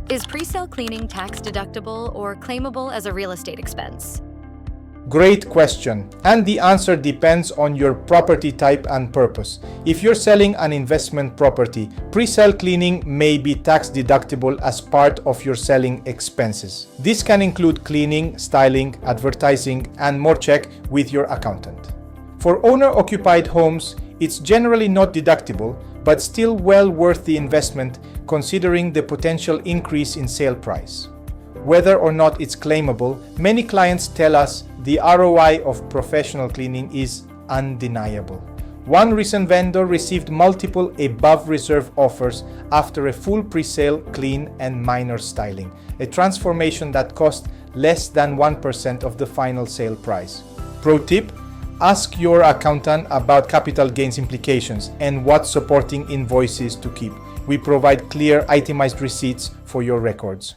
Is presale cleaning tax deductible or claimable as a real estate expense? Great question, and the answer depends on your property type and purpose. If you're selling an investment property, presale cleaning may be tax deductible as part of your selling expenses. This can include cleaning, styling, advertising, and more. Check with your accountant. For owner-occupied homes, it's generally not deductible, but still well worth the investment considering the potential increase in sale price. Whether or not it's claimable, many clients tell us the ROI of professional cleaning is undeniable. One recent vendor received multiple above reserve offers after a full presale clean and minor styling, a transformation that cost less than 1% of the final sale price. Pro tip: ask your accountant about capital gains implications and what supporting invoices to keep. We provide clear itemized receipts for your records.